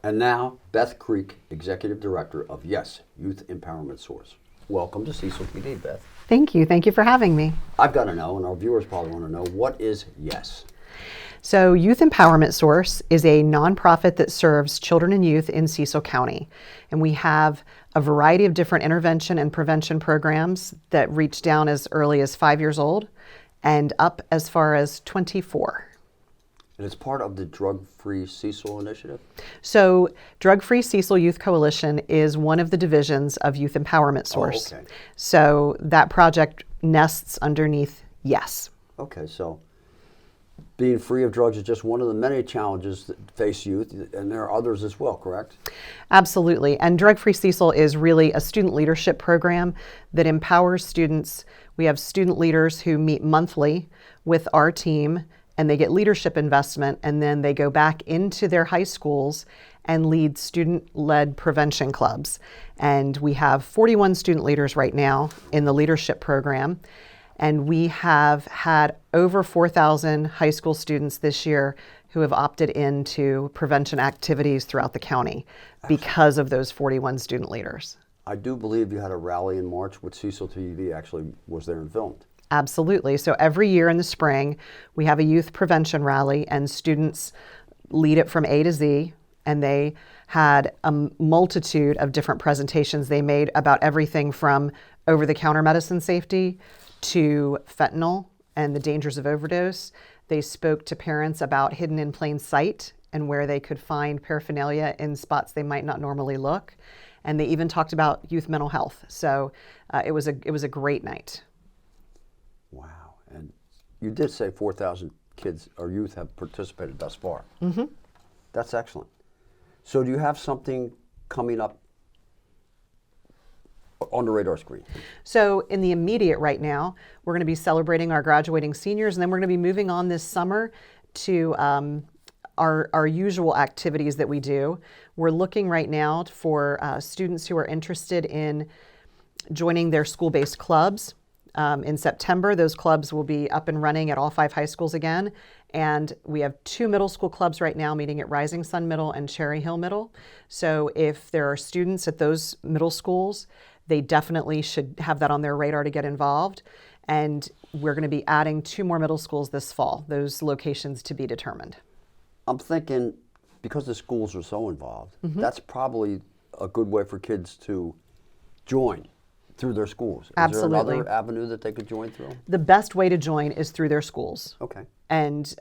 And now, Beth Creek, Executive Director of YES, Youth Empowerment Source. Welcome to Cecil PD, Beth. Thank you. Thank you for having me. I've got to know, and our viewers probably want to know, what is YES? So Youth Empowerment Source is a nonprofit that serves children and youth in Cecil County. And we have a variety of different intervention and prevention programs that reach down as early as 5 years old and up as far as 24. And it's part of the Drug-Free Cecil initiative? So Drug-Free Cecil Youth Coalition is one of the divisions of Youth Empowerment Source. Oh, okay. So that project nests underneath YES. Okay, so being free of drugs is just one of the many challenges that face youth, and there are others as well, correct? Absolutely. And Drug-Free Cecil is really a student leadership program that empowers students. We have student leaders who meet monthly with our team, and they get leadership investment, and then they go back into their high schools and lead student-led prevention clubs. And we have 41 student leaders right now in the leadership program. And we have had over 4,000 high school students this year who have opted into prevention activities throughout the county because of those 41 student leaders. I do believe you had a rally in March with Cecil TV actually was there and filmed. Absolutely. So every year in the spring, we have a youth prevention rally, and students lead it from A to Z. And they had a multitude of different presentations they made about everything from over-the-counter medicine safety to fentanyl and the dangers of overdose. They spoke to parents about hidden in plain sight and where they could find paraphernalia in spots they might not normally look. And they even talked about youth mental health. So it was a great night. Wow. And you did say 4,000 kids or youth have participated thus far. Mm-hmm. That's excellent. So do you have something coming up on the radar screen? So in the immediate right now, we're going to be celebrating our graduating seniors, and then we're going to be moving on this summer to our usual activities that we do. We're looking right now for students who are interested in joining their school-based clubs. In September, those clubs will be up and running at all 5 high schools again. And we have 2 middle school clubs right now meeting at Rising Sun Middle and Cherry Hill Middle. So if there are students at those middle schools, they definitely should have that on their radar to get involved. And we're going to be adding 2 more middle schools this fall, those locations to be determined. I'm thinking, because the schools are so involved, that's probably a good way for kids to join through their schools. Absolutely. Is there another avenue that they could join through? The best way to join is through their schools. Okay. And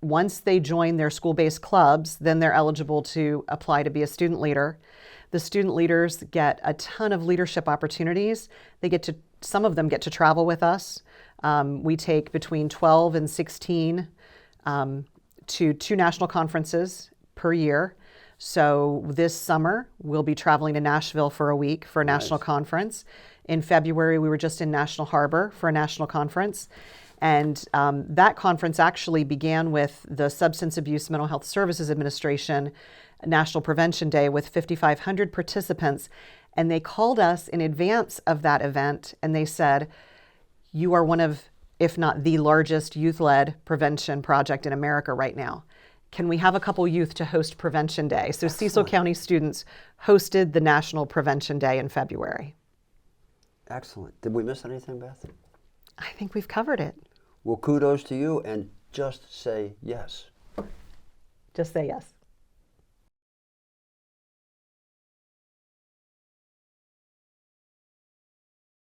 once they join their school-based clubs, then they're eligible to apply to be a student leader. The student leaders get a ton of leadership opportunities. Some of them get to travel with us. We take between 12 and 16 to 2 national conferences per year. So this summer, we'll be traveling to Nashville for a week for a national conference. In February, we were just in National Harbor for a national conference. And that conference actually began with the Substance Abuse Mental Health Services Administration National Prevention Day with 5,500 participants. And they called us in advance of that event, and they said, you are one of, if not the largest youth-led prevention project in America right now. Can we have a couple youth to host Prevention Day? So Cecil County students hosted the National Prevention Day in February. Excellent. Did we miss anything, Beth? I think we've covered it. Well, kudos to you, and just say yes. Just say yes.